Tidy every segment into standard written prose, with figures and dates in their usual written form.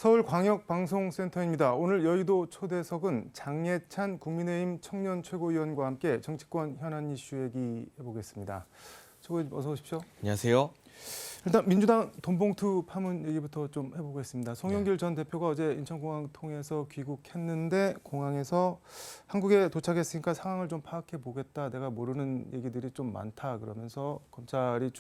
서울광역방송센터입니다. 오늘 여의도 초대석은 장예찬 국민의힘 청년 최고위원과 함께 정치권 현안 이슈 얘기해보겠습니다. 최고위원 어서 오십시오. 안녕하세요. 일단 민주당 돈봉투 파문 얘기부터 좀 해보겠습니다. 송영길 전 대표가 어제 인천공항 통해서 귀국했는데 공항에서 한국에 도착했으니까 상황을 좀 파악해 보겠다. 내가 모르는 얘기들이 좀 많다. 그러면서 검찰이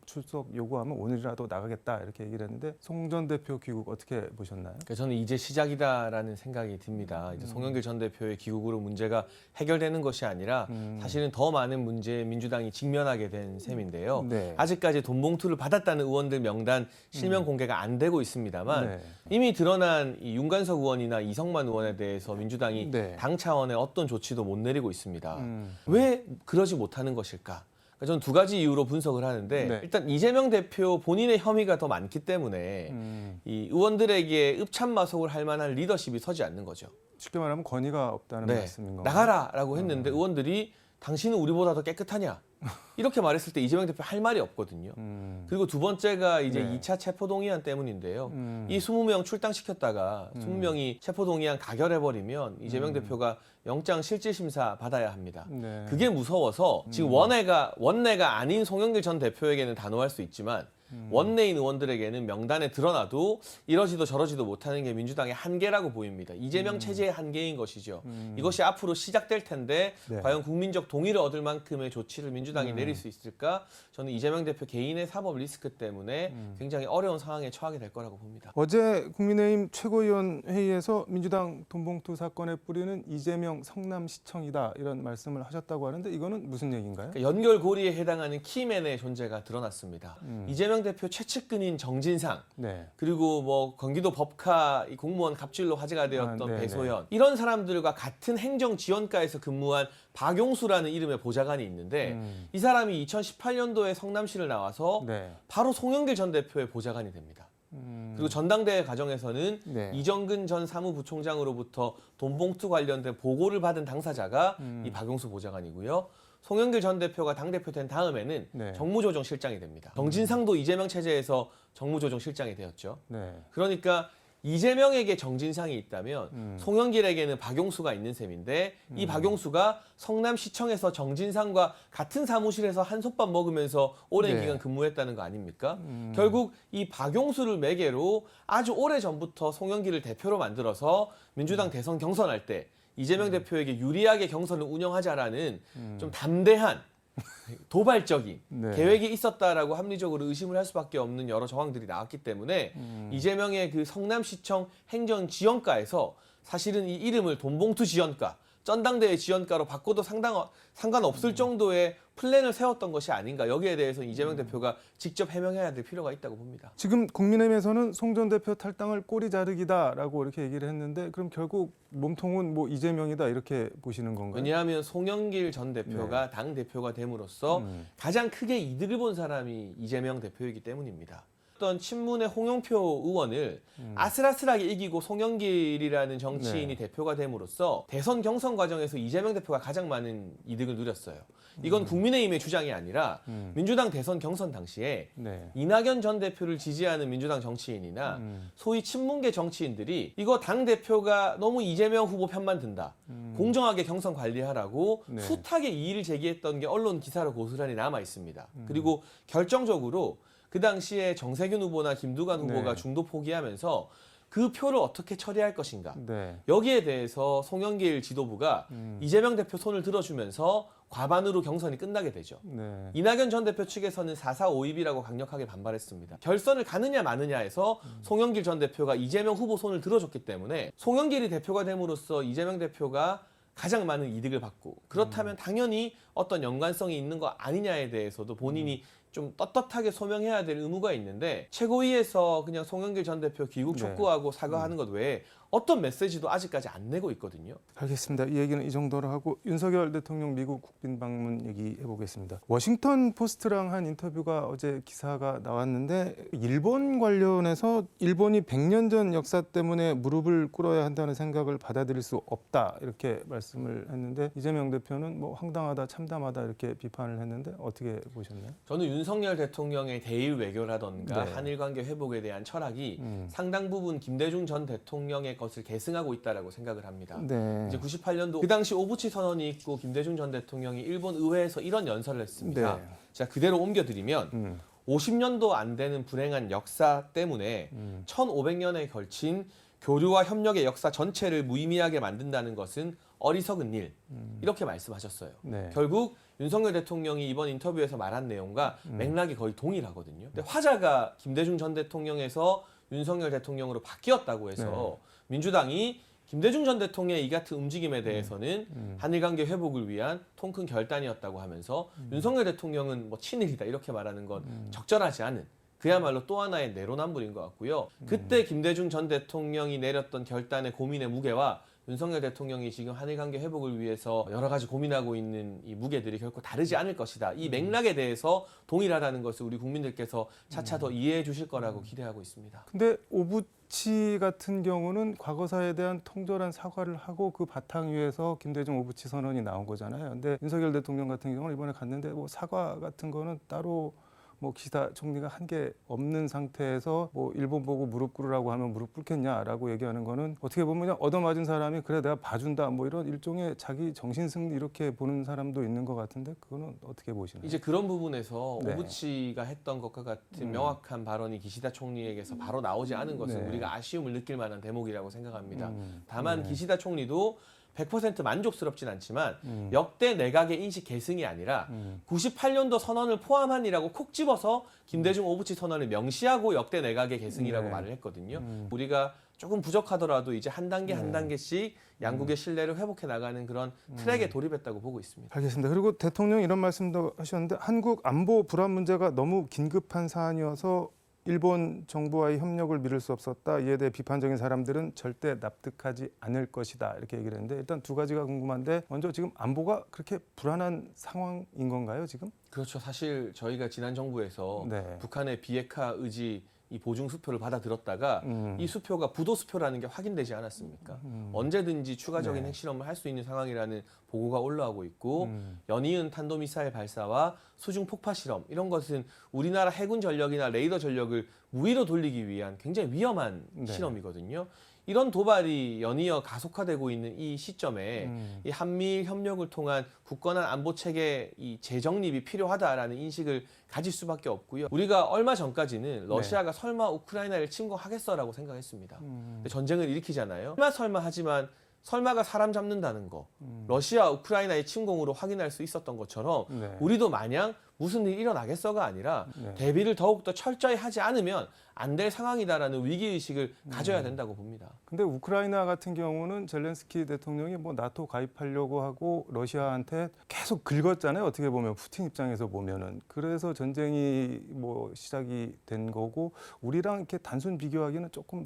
출석 요구하면 오늘이라도 나가겠다. 이렇게 얘기를 했는데 송 전 대표 귀국 어떻게 보셨나요? 저는 이제 시작이다라는 생각이 듭니다. 이제 송영길 전 대표의 귀국으로 문제가 해결되는 것이 아니라 사실은 더 많은 문제에 민주당이 직면하게 된 셈인데요. 네. 아직까지 돈봉투를 받았다는 의원들 명단 실명 공개가 안 되고 있습니다만 네. 이미 드러난 이 윤관석 의원이나 이성만 의원에 대해서 민주당이 네. 당 차원의 어떤 조치도 못 내리고 있습니다. 왜 그러지 못하는 것일까? 저는 두 가지 이유로 분석을 하는데 네. 일단 이재명 대표 본인의 혐의가 더 많기 때문에 이 의원들에게 읍참마속을 할 만한 리더십이 서지 않는 거죠. 쉽게 말하면 권위가 없다는 네. 말씀인 건가요? 나가라라고 했는데 의원들이 당신은 우리보다 더 깨끗하냐? 이렇게 말했을 때 이재명 대표 할 말이 없거든요. 그리고 두 번째가 이제 네. 2차 체포동의안 때문인데요. 이 20명 출당시켰다가 20명이 체포동의안 가결해버리면 이재명 대표가 영장 실질심사 받아야 합니다. 네. 그게 무서워서 지금 원내가 아닌 송영길 전 대표에게는 단호할 수 있지만 원내인 의원들에게는 명단에 드러나도 이러지도 저러지도 못하는 게 민주당의 한계라고 보입니다. 이재명 체제의 한계인 것이죠. 이것이 앞으로 시작될 텐데 네. 과연 국민적 동의를 얻을 만큼의 조치를 민주당이 내릴 수 있을까? 저는 이재명 대표 개인의 사법 리스크 때문에 굉장히 어려운 상황에 처하게 될 거라고 봅니다. 어제 국민의힘 최고위원 회의에서 민주당 돈봉투 사건의 뿌리는 이재명 성남시청이다 이런 말씀을 하셨다고 하는데 이거는 무슨 얘기인가요? 그러니까 연결고리에 해당하는 키맨의 존재가 드러났습니다. 이재명 대표 최측근인 정진상 네. 그리고 뭐 경기도 법카 공무원 갑질로 화제가 되었던 네네. 배소연 이런 사람들과 같은 행정지원과에서 근무한 박용수라는 이름의 보좌관이 있는데 이 사람이 2018년도에 성남시를 나와서 네. 바로 송영길 전 대표의 보좌관이 됩니다. 그리고 전당대회 과정에서는 네. 이정근 전 사무부총장으로부터 돈봉투 관련된 보고를 받은 당사자가 이 박용수 보좌관이고요. 송영길 전 대표가 당대표 된 다음에는 네. 정무조정실장이 됩니다. 정진상도 이재명 체제에서 정무조정실장이 되었죠. 네. 그러니까 이재명에게 정진상이 있다면 송영길에게는 박용수가 있는 셈인데 이 박용수가 성남시청에서 정진상과 같은 사무실에서 한솥밥 먹으면서 오랜 네. 기간 근무했다는 거 아닙니까? 결국 이 박용수를 매개로 아주 오래전부터 송영길을 대표로 만들어서 민주당 대선 경선할 때 이재명 대표에게 유리하게 경선을 운영하자라는 좀 담대한 도발적인 네. 계획이 있었다라고 합리적으로 의심을 할 수밖에 없는 여러 정황들이 나왔기 때문에 이재명의 그 성남시청 행정지원과에서 사실은 이 이름을 돈봉투 지원과 전당대회 지원가로 바꿔도 상관없을 정도의 플랜을 세웠던 것이 아닌가. 여기에 대해서 이재명 대표가 직접 해명해야 될 필요가 있다고 봅니다. 지금 국민의힘에서는 송 전 대표 탈당을 꼬리 자르기다라고 이렇게 얘기를 했는데 그럼 결국 몸통은 뭐 이재명이다 이렇게 보시는 건가요? 왜냐하면 송영길 전 대표가 당 대표가 됨으로써 가장 크게 이득을 본 사람이 이재명 대표이기 때문입니다. 어떤 친문의 홍영표 의원을 아슬아슬하게 이기고 송영길이라는 정치인이 대표가 됨으로써 대선 경선 과정에서 이재명 대표가 가장 많은 이득을 누렸어요. 이건 국민의힘의 주장이 아니라 민주당 대선 경선 당시에 네. 이낙연 전 대표를 지지하는 민주당 정치인이나 소위 친문계 정치인들이 이거 당 대표가 너무 이재명 후보 편만 든다. 공정하게 경선 관리하라고 네. 숱하게 이의를 제기했던 게 언론 기사로 고스란히 남아 있습니다. 그리고 결정적으로 그 당시에 정세균 후보나 김두관 후보가 네. 중도 포기하면서 그 표를 어떻게 처리할 것인가. 네. 여기에 대해서 송영길 지도부가 이재명 대표 손을 들어주면서 과반으로 경선이 끝나게 되죠. 네. 이낙연 전 대표 측에서는 4.4.5입이라고 강력하게 반발했습니다. 결선을 가느냐 마느냐에서 송영길 전 대표가 이재명 후보 손을 들어줬기 때문에 송영길이 대표가 됨으로써 이재명 대표가 가장 많은 이득을 받고 그렇다면 당연히 어떤 연관성이 있는 거 아니냐에 대해서도 본인이 좀 떳떳하게 소명해야 될 의무가 있는데 최고위에서 그냥 송영길 전 대표 귀국 촉구하고 사과하는 것 외에 어떤 메시지도 아직까지 안 내고 있거든요. 알겠습니다. 이 얘기는 이 정도로 하고 윤석열 대통령 미국 국빈 방문 얘기해 보겠습니다. 워싱턴 포스트랑 한 인터뷰가 어제 기사가 나왔는데 일본 관련해서 일본이 100년 전 역사 때문에 무릎을 꿇어야 한다는 생각을 받아들일 수 없다 이렇게 말씀을 했는데 이재명 대표는 뭐 황당하다 참담하다 이렇게 비판을 했는데 어떻게 보셨나요? 저는 윤석열 대통령의 대일 외교라던가 네. 한일 관계 회복에 대한 철학이 상당 부분 김대중 전 대통령의 것을 계승하고 있다라고 생각을 합니다. 네. 이제 98년도 그 당시 오부치 선언이 있고 김대중 전 대통령이 일본 의회에서 이런 연설을 했습니다. 네. 제가 그대로 옮겨드리면 50년도 안 되는 불행한 역사 때문에 1500년에 걸친 교류와 협력의 역사 전체를 무의미하게 만든다는 것은 어리석은 일 이렇게 말씀하셨어요. 네. 결국 윤석열 대통령이 이번 인터뷰에서 말한 내용과 맥락이 거의 동일하거든요. 근데 화자가 김대중 전 대통령에서 윤석열 대통령으로 바뀌었다고 해서 민주당이 김대중 전 대통령의 이 같은 움직임에 대해서는 한일관계 회복을 위한 통 큰 결단이었다고 하면서 윤석열 대통령은 뭐 친일이다 이렇게 말하는 건 적절하지 않은 그야말로 또 하나의 내로남불인 것 같고요. 그때 김대중 전 대통령이 내렸던 결단의 고민의 무게와 윤석열 대통령이 지금 한일관계 회복을 위해서 여러 가지 고민하고 있는 이 무게들이 결코 다르지 않을 것이다. 이 맥락에 대해서 동일하다는 것을 우리 국민들께서 차차 더 이해해 주실 거라고 기대하고 있습니다. 근데 오부치 같은 경우는 과거사에 대한 통절한 사과를 하고 그 바탕 위에서 김대중 오부치 선언이 나온 거잖아요. 근데 윤석열 대통령 같은 경우는 이번에 갔는데 뭐 사과 같은 거는 따로 뭐 기시다 총리가 한 게 없는 상태에서 뭐 일본 보고 무릎 꿇으라고 하면 무릎 꿇겠냐라고 얘기하는 거는 어떻게 보면 그냥 얻어맞은 사람이 그래 내가 봐준다 뭐 이런 일종의 자기 정신승리 이렇게 보는 사람도 있는 것 같은데 그거는 어떻게 보시나요? 이제 그런 부분에서 네. 오부치가 했던 것과 같은 명확한 발언이 기시다 총리에게서 바로 나오지 않은 것은 네. 우리가 아쉬움을 느낄 만한 대목이라고 생각합니다. 다만 네. 기시다 총리도 100% 만족스럽진 않지만 역대 내각의 인식 계승이 아니라 98년도 선언을 포함한이라고 콕 집어서 김대중 오부치 선언을 명시하고 역대 내각의 계승이라고 네. 말을 했거든요. 우리가 조금 부족하더라도 이제 한 단계 한 단계씩 양국의 신뢰를 회복해 나가는 그런 트랙에 돌입했다고 보고 있습니다. 알겠습니다. 그리고 대통령 이런 말씀도 하셨는데 한국 안보 불안 문제가 너무 긴급한 사안이어서 일본 정부와의 협력을 미룰 수 없었다. 이에 대해 비판적인 사람들은 절대 납득하지 않을 것이다. 이렇게 얘기를 했는데 일단 두 가지가 궁금한데 먼저 지금 안보가 그렇게 불안한 상황인 건가요, 지금? 그렇죠. 사실 저희가 지난 정부에서 네. 북한의 비핵화 의지 이 보증 수표를 받아 들었다가 이 수표가 부도 수표라는 게 확인되지 않았습니까? 언제든지 추가적인 네. 핵실험을 할 수 있는 상황이라는 보고가 올라오고 있고 연이은 탄도미사일 발사와 수중 폭파 실험 이런 것은 우리나라 해군 전력이나 레이더 전력을 무위로 돌리기 위한 굉장히 위험한 네. 실험이거든요. 이런 도발이 연이어 가속화되고 있는 이 시점에 이 한미일 협력을 통한 굳건한 안보 체계 이 재정립이 필요하다라는 인식을 가질 수밖에 없고요. 우리가 얼마 전까지는 러시아가 설마 우크라이나를 침공하겠어라고 생각했습니다. 근데 전쟁을 일으키잖아요. 설마 하지만 설마가 사람 잡는다는 거, 러시아 우크라이나의 침공으로 확인할 수 있었던 것처럼 네. 우리도 마냥 무슨 일이 일어나겠어가 아니라 네. 대비를 더욱더 철저히 하지 않으면 안 될 상황이다라는 위기의식을 가져야 된다고 봅니다. 근데 우크라이나 같은 경우는 젤렌스키 대통령이 뭐 나토 가입하려고 하고 러시아한테 계속 긁었잖아요. 어떻게 보면 푸틴 입장에서 보면은 그래서 전쟁이 뭐 시작이 된 거고 우리랑 이렇게 단순 비교하기는 조금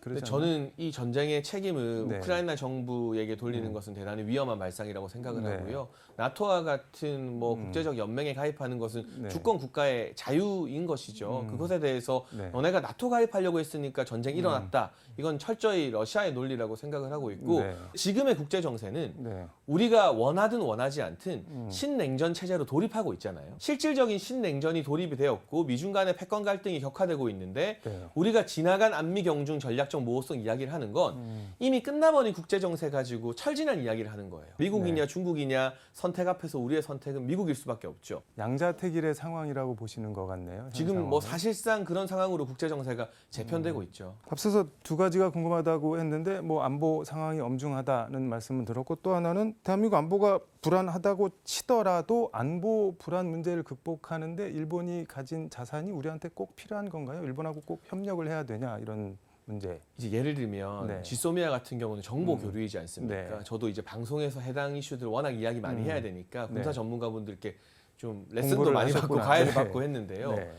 근데 그렇지 않나요? 저는 이 전쟁의 책임을 네. 우크라이나 정부에게 돌리는 것은 대단히 위험한 발상이라고 생각을 네. 하고요. 나토와 같은 뭐 국제적 연맹에 가입하는 것은 네. 주권 국가의 자유인 것이죠. 그것에 대해서 네. 너네가 나토 가입하려고 했으니까 전쟁이 일어났다. 이건 철저히 러시아의 논리라고 생각을 하고 있고 네. 지금의 국제 정세는 네. 우리가 원하든 원하지 않든 신냉전 체제로 돌입하고 있잖아요. 실질적인 신냉전이 돌입이 되었고 미중 간의 패권 갈등이 격화되고 있는데 네. 우리가 지나간 안미 경중 전략적 모호성 이야기를 하는 건 이미 끝나버린 국제 정세 가지고 철진한 이야기를 하는 거예요. 미국이냐 중국이냐 선택 앞에서 우리의 선택은 미국일 수밖에 없죠. 양자택일의 상황이라고 보시는 것 같네요. 지금 상황은. 뭐 사실상 그런 상황으로 국제 정세가 재편되고 있죠. 앞서서 두 가지가 궁금하다고 했는데 뭐 안보 상황이 엄중하다는 말씀을 들었고 또 하나는 대한민국 안보가 불안하다고 치더라도 안보 불안 문제를 극복하는데 일본이 가진 자산이 우리한테 꼭 필요한 건가요? 일본하고 꼭 협력을 해야 되냐 이런 문제. 이제 예를 들면 네. 지소미아 같은 경우는 정보 교류이지 않습니까? 네. 저도 이제 방송에서 해당 이슈들 워낙 이야기 많이 해야 되니까 군사 네. 전문가분들께 좀 레슨도 공부를 많이 받고 하셨구나. 과외를 네. 받고 했는데요. 네.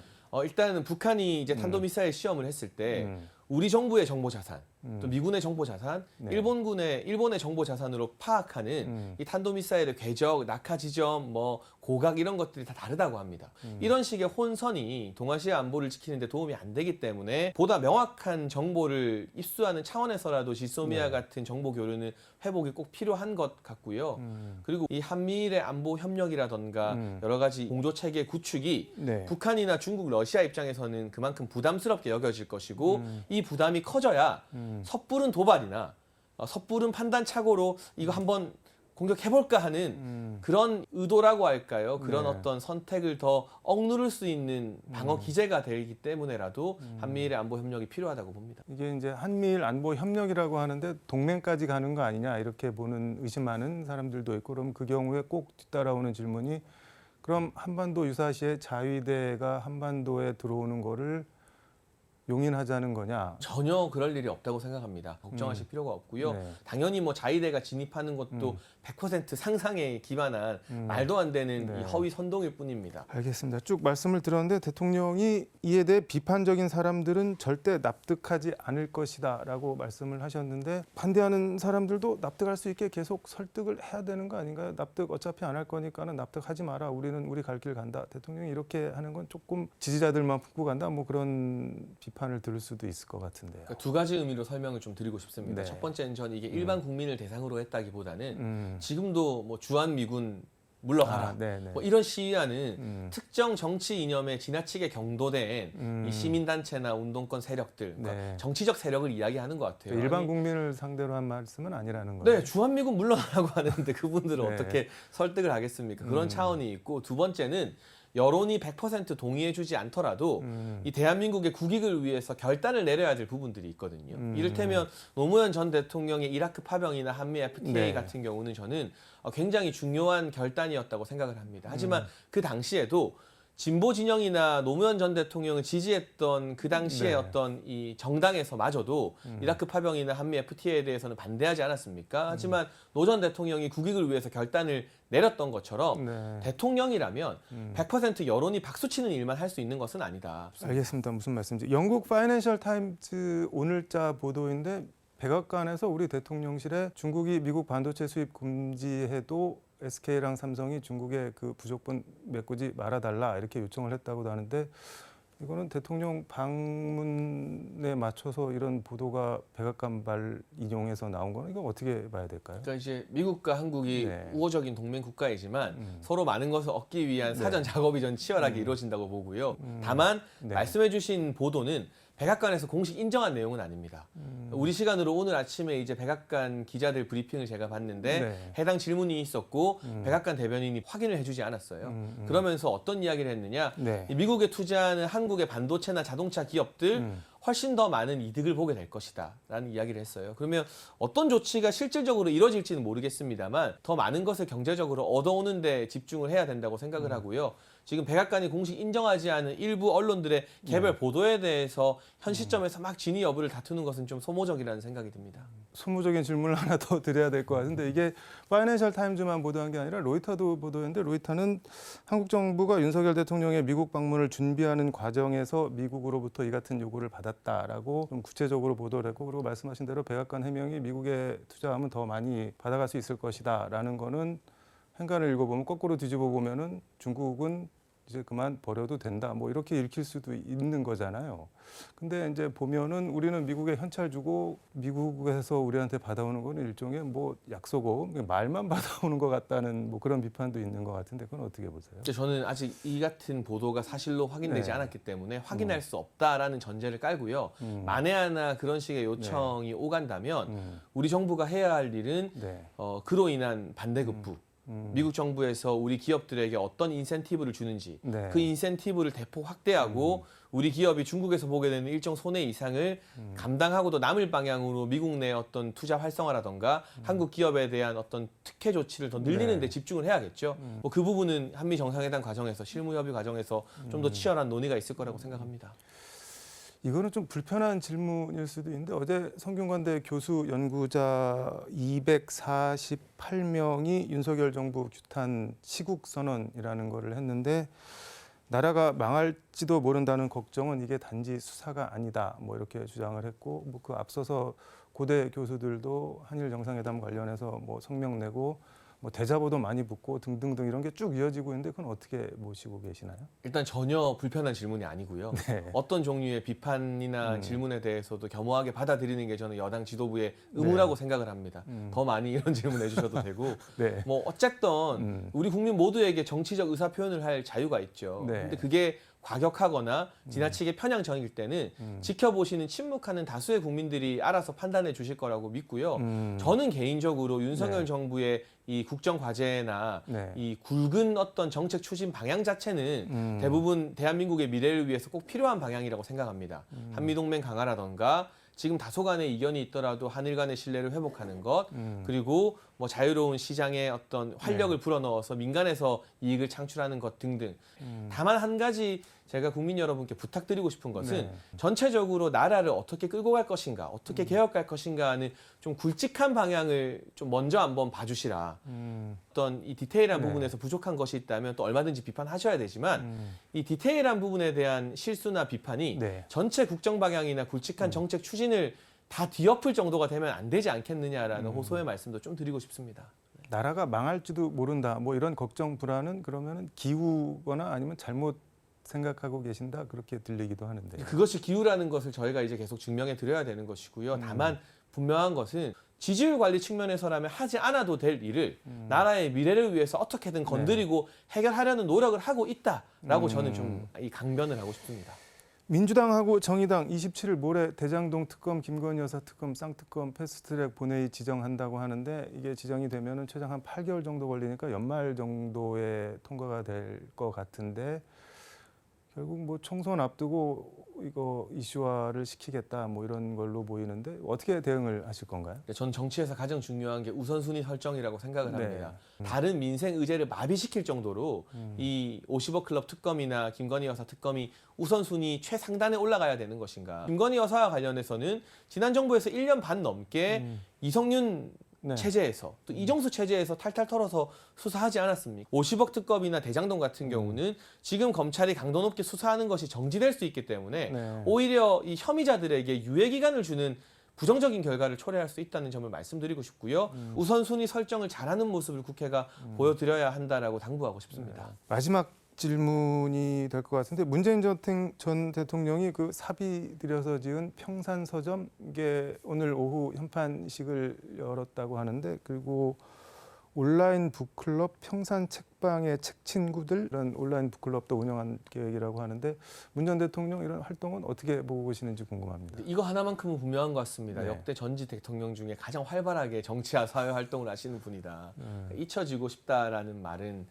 일단은 북한이 이제 탄도미사일 시험을 했을 때 우리 정부의 정보 자산, 또 미군의 정보 자산, 네. 일본의 정보 자산으로 파악하는 이 탄도미사일의 궤적, 낙하 지점, 뭐 고각 이런 것들이 다 다르다고 합니다. 이런 식의 혼선이 동아시아 안보를 지키는 데 도움이 안 되기 때문에 보다 명확한 정보를 입수하는 차원에서라도 지소미아 네. 같은 정보 교류는 회복이 꼭 필요한 것 같고요. 그리고 이 한미일의 안보 협력이라던가 여러 가지 공조 체계 구축이 네. 북한이나 중국, 러시아 입장에서는 그만큼 부담스럽게 여겨질 것이고 이 부담이 커져야 섣부른 도발이나 섣부른 판단 착오로 이거 한번 공격해볼까 하는 그런 의도라고 할까요? 그런 네. 어떤 선택을 더 억누를 수 있는 방어 기제가 되기 때문에라도 한미일의 안보 협력이 필요하다고 봅니다. 이게 이제 한미일 안보 협력이라고 하는데 동맹까지 가는 거 아니냐 이렇게 보는 의심하는 사람들도 있고 그럼 그 경우에 꼭 뒤따라오는 질문이 그럼 한반도 유사시에 자위대가 한반도에 들어오는 거를 용인하자는 거냐? 전혀 그럴 일이 없다고 생각합니다. 걱정하실 필요가 없고요. 네. 당연히 뭐 자위대가 진입하는 것도 100% 상상에 기반한 말도 안 되는 네. 이 허위 선동일 뿐입니다. 알겠습니다. 쭉 말씀을 들었는데 대통령이 이에 대해 비판적인 사람들은 절대 납득하지 않을 것이다라고 말씀을 하셨는데 반대하는 사람들도 납득할 수 있게 계속 설득을 해야 되는 거 아닌가요? 납득 어차피 안 할 거니까는 납득하지 마라. 우리는 우리 갈 길 간다. 대통령이 이렇게 하는 건 조금 지지자들만 품고 간다. 뭐 그런 비판을 들을 수도 있을 것 같은데요. 그러니까 두 가지 의미로 설명을 좀 드리고 싶습니다. 네. 첫 번째는 전 이게 일반 국민을 대상으로 했다기보다는 지금도 뭐 주한미군 물러가라. 네네. 뭐 이런 시위하는 특정 정치 이념에 지나치게 경도된 이 시민단체나 운동권 세력들, 그러니까 네. 정치적 세력을 이야기하는 것 같아요. 일반 아니, 국민을 상대로 한 말씀은 아니라는 거예요. 네, 주한미군 물러나라고 하는데 그분들은 네. 어떻게 설득을 하겠습니까? 그런 차원이 있고 두 번째는 여론이 100% 동의해주지 않더라도 이 대한민국의 국익을 위해서 결단을 내려야 될 부분들이 있거든요. 이를테면 노무현 전 대통령의 이라크 파병이나 한미 FTA 네. 같은 경우는 저는 굉장히 중요한 결단이었다고 생각을 합니다. 하지만 그 당시에도 진보 진영이나 노무현 전 대통령을 지지했던 그 당시에 네. 어떤 이 정당에서마저도 이라크 파병이나 한미 FTA에 대해서는 반대하지 않았습니까? 하지만 노 전 대통령이 국익을 위해서 결단을 내렸던 것처럼 네. 대통령이라면 100% 여론이 박수치는 일만 할 수 있는 것은 아니다. 알겠습니다. 무슨 말씀인지. 영국 파이낸셜 타임즈 오늘자 보도인데 백악관에서 우리 대통령실에 중국이 미국 반도체 수입 금지해도 SK랑 삼성이 중국의 그 부족분 메꾸지 말아달라 이렇게 요청을 했다고도 하는데 이거는 대통령 방문에 맞춰서 이런 보도가 백악관 발 인용해서 나온 거는 이거 어떻게 봐야 될까요? 그러니까 이제 미국과 한국이 네. 우호적인 동맹 국가이지만 서로 많은 것을 얻기 위한 사전 작업이 전 치열하게 이루어진다고 보고요. 다만 네. 말씀해주신 보도는 백악관에서 공식 인정한 내용은 아닙니다. 우리 시간으로 오늘 아침에 이제 백악관 기자들 브리핑을 제가 봤는데 네. 해당 질문이 있었고 백악관 대변인이 확인을 해주지 않았어요. 그러면서 어떤 이야기를 했느냐? 네. 이 미국에 투자하는 한국의 반도체나 자동차 기업들 훨씬 더 많은 이득을 보게 될 것이다 라는 이야기를 했어요. 그러면 어떤 조치가 실질적으로 이뤄질지는 모르겠습니다만 더 많은 것을 경제적으로 얻어오는 데 집중을 해야 된다고 생각을 하고요. 지금 백악관이 공식 인정하지 않은 일부 언론들의 개별 보도에 대해서 현 시점에서 막 진위 여부를 다투는 것은 좀 소모적이라는 생각이 듭니다. 소모적인 질문을 하나 더 드려야 될 것 같은데 이게 파이낸셜 타임즈만 보도한 게 아니라 로이터도 보도했는데 로이터는 한국 정부가 윤석열 대통령의 미국 방문을 준비하는 과정에서 미국으로부터 이 같은 요구를 받았다라고 좀 구체적으로 보도를 했고 그리고 말씀하신 대로 백악관 해명이 미국에 투자하면 더 많이 받아갈 수 있을 것이다라는 거는 행간을 읽어보면 거꾸로 뒤집어 보면은 중국은 이제 그만 버려도 된다. 뭐 이렇게 읽힐 수도 있는 거잖아요. 근데 이제 보면은 우리는 미국에 현찰 주고 미국에서 우리한테 받아오는 거는 일종의 뭐 약속어 말만 받아오는 것 같다는 뭐 그런 비판도 있는 것 같은데 그건 어떻게 보세요? 저는 아직 이 같은 보도가 사실로 확인되지 네. 않았기 때문에 확인할 수 없다라는 전제를 깔고요. 만에 하나 그런 식의 요청이 오간다면 우리 정부가 해야 할 일은 네. 그로 인한 반대급부. 미국 정부에서 우리 기업들에게 어떤 인센티브를 주는지 네. 그 인센티브를 대폭 확대하고 우리 기업이 중국에서 보게 되는 일정 손해 이상을 감당하고도 남을 방향으로 미국 내 어떤 투자 활성화라던가 한국 기업에 대한 어떤 특혜 조치를 더 늘리는 네. 데 집중을 해야겠죠. 뭐 그 부분은 한미 정상회담 과정에서 실무 협의 과정에서 좀 더 치열한 논의가 있을 거라고 생각합니다. 이거는 좀 불편한 질문일 수도 있는데 어제 성균관대 교수 연구자 248명이 윤석열 정부 규탄 시국 선언이라는 거를 했는데 나라가 망할지도 모른다는 걱정은 이게 단지 수사가 아니다. 뭐 이렇게 주장을 했고 뭐 그 앞서서 고대 교수들도 한일 정상회담 관련해서 뭐 성명 내고 뭐 대자보도 많이 붙고 등등등 이런 게 쭉 이어지고 있는데 그건 어떻게 보시고 계시나요? 일단 전혀 불편한 질문이 아니고요. 네. 어떤 종류의 비판이나 질문에 대해서도 겸허하게 받아들이는 게 저는 여당 지도부의 의무라고 생각을 합니다. 더 많이 이런 질문 해주셔도 되고 네. 뭐 어쨌든 우리 국민 모두에게 정치적 의사 표현을 할 자유가 있죠. 네. 근데 그게 과격하거나 지나치게 편향적일 때는 지켜보시는 침묵하는 다수의 국민들이 알아서 판단해 주실 거라고 믿고요. 저는 개인적으로 윤석열 네. 정부의 이 국정 과제나 네. 이 굵은 어떤 정책 추진 방향 자체는 대부분 대한민국의 미래를 위해서 꼭 필요한 방향이라고 생각합니다. 한미동맹 강화라던가 지금 다소간의 이견이 있더라도 한일 간의 신뢰를 회복하는 것, 그리고 뭐 자유로운 시장의 어떤 활력을 불어넣어서 민간에서 이익을 창출하는 것 등등. 다만 한 가지 제가 국민 여러분께 부탁드리고 싶은 것은 네. 전체적으로 나라를 어떻게 끌고 갈 것인가, 어떻게 개혁할 것인가 하는 좀 굵직한 방향을 좀 먼저 한번 봐주시라. 어떤 이 디테일한 네. 부분에서 부족한 것이 있다면 또 얼마든지 비판하셔야 되지만 이 디테일한 부분에 대한 실수나 비판이 네. 전체 국정 방향이나 굵직한 정책 추진을 다 뒤엎을 정도가 되면 안 되지 않겠느냐라는 호소의 말씀도 좀 드리고 싶습니다. 나라가 망할지도 모른다. 뭐 이런 걱정 불안은 그러면은 기우거나 아니면 잘못 생각하고 계신다 그렇게 들리기도 하는데. 그것이 기후라는 것을 저희가 이제 계속 증명해 드려야 되는 것이고요. 다만 분명한 것은 지지율 관리 측면에서라면 하지 않아도 될 일을 나라의 미래를 위해서 어떻게든 건드리고 해결하려는 노력을 하고 있다라고 저는 좀 이 강변을 하고 싶습니다. 민주당하고 정의당 27일 모레 대장동 특검, 김건희 여사 특검, 쌍특검 패스트트랙 본회의 지정한다고 하는데 이게 지정이 되면은 최장 한 8개월 정도 걸리니까 연말 정도에 통과가 될 것 같은데 결국 뭐 총선 앞두고 이거 이슈화를 시키겠다 뭐 이런 걸로 보이는데 어떻게 대응을 하실 건가요? 전 정치에서 가장 중요한 게 우선순위 설정이라고 생각을 네. 합니다. 다른 민생 의제를 마비시킬 정도로 이 50억 클럽 특검이나 김건희 여사 특검이 우선순위 최상단에 올라가야 되는 것인가. 김건희 여사와 관련해서는 지난 정부에서 1년 반 넘게 이성윤 네. 체제에서 또 이정수 체제에서 탈탈 털어서 수사하지 않았습니까? 50억 특검이나 대장동 같은 경우는 지금 검찰이 강도 높게 수사하는 것이 정지될 수 있기 때문에 네. 오히려 이 혐의자들에게 유예 기간을 주는 부정적인 결과를 초래할 수 있다는 점을 말씀드리고 싶고요. 우선순위 설정을 잘하는 모습을 국회가 보여드려야 한다라고 당부하고 싶습니다. 마지막 질문이 될 것 같은데 문재인 전 대통령이 그 사비 들여서 지은 평산 서점 이게 오늘 오후 현판식을 열었다고 하는데 그리고 온라인 북클럽 평산 책방의 책 친구들 이런 온라인 북클럽도 운영한 계획이라고 하는데 문 전 대통령 이런 활동은 어떻게 보고 계시는지 궁금합니다. 이거 하나만큼은 분명한 것 같습니다. 네. 역대 전직 대통령 중에 가장 활발하게 정치와 사회 활동을 하시는 분이다. 잊혀지고 싶다라는 말은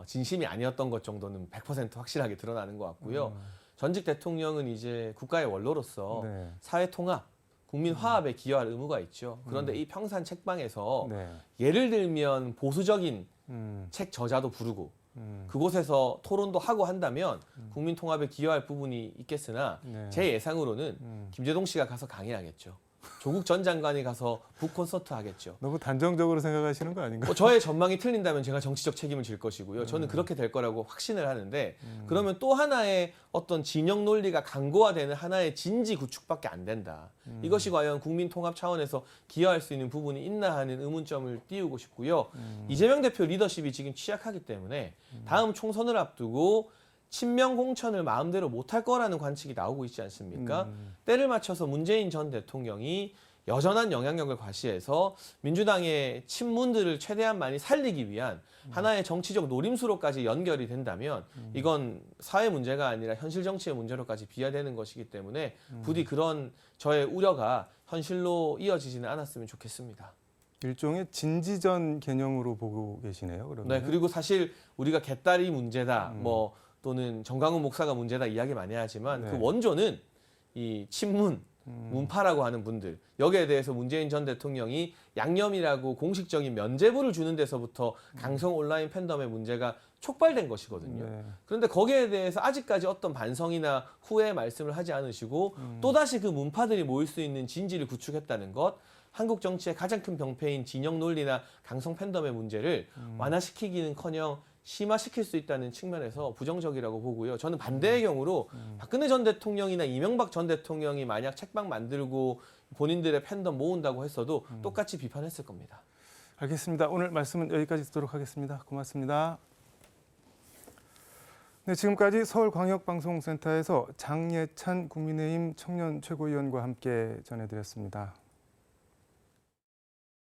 진심이 아니었던 것 정도는 100% 확실하게 드러나는 것 같고요. 전직 대통령은 이제 국가의 원로로서 네. 사회 통합, 국민 화합에 기여할 의무가 있죠. 그런데 이 평산 책방에서 네. 예를 들면 보수적인 음. 책 저자도 부르고 그곳에서 토론도 하고 한다면 국민 통합에 기여할 부분이 있겠으나 네. 제 예상으로는 김재동 씨가 가서 강의하겠죠. 조국 전 장관이 가서 북 콘서트 하겠죠. 너무 단정적으로 생각하시는 거 아닌가요? 저의 전망이 틀린다면 제가 정치적 책임을 질 것이고요. 저는 그렇게 될 거라고 확신을 하는데 그러면 또 하나의 어떤 진영 논리가 강고화되는 하나의 진지 구축밖에 안 된다. 이것이 과연 국민 통합 차원에서 기여할 수 있는 부분이 있나 하는 의문점을 띄우고 싶고요. 이재명 대표 리더십이 지금 취약하기 때문에 다음 총선을 앞두고 친명 공천을 마음대로 못할 거라는 관측이 나오고 있지 않습니까? 때를 맞춰서 문재인 전 대통령이 여전한 영향력을 과시해서 민주당의 친문들을 최대한 많이 살리기 위한 하나의 정치적 노림수로까지 연결이 된다면 이건 사회 문제가 아니라 현실 정치의 문제로까지 비화되는 것이기 때문에 부디 그런 저의 우려가 현실로 이어지지는 않았으면 좋겠습니다. 일종의 진지전 개념으로 보고 계시네요. 그러면. 네, 그리고 사실 우리가 개딸이 문제다, 뭐 또는 정강훈 목사가 문제다 이야기 많이 하지만 네. 그 원조는 이 친문, 문파라고 하는 분들 여기에 대해서 문재인 전 대통령이 양념이라고 공식적인 면죄부를 주는 데서부터 강성 온라인 팬덤의 문제가 촉발된 것이거든요. 네. 그런데 거기에 대해서 아직까지 어떤 반성이나 후회의 말씀을 하지 않으시고 또다시 그 문파들이 모일 수 있는 진지를 구축했다는 것, 한국 정치의 가장 큰 병폐인 진영 논리나 강성 팬덤의 문제를 완화시키기는커녕 심화시킬 수 있다는 측면에서 부정적이라고 보고요. 저는 반대의 경우로 박근혜 전 대통령이나 이명박 전 대통령이 만약 책방 만들고 본인들의 팬덤 모은다고 했어도 똑같이 비판했을 겁니다. 알겠습니다. 오늘 말씀은 여기까지 듣도록 하겠습니다. 고맙습니다. 네, 지금까지 서울광역방송센터에서 장예찬 국민의힘 청년 최고위원과 함께 전해드렸습니다.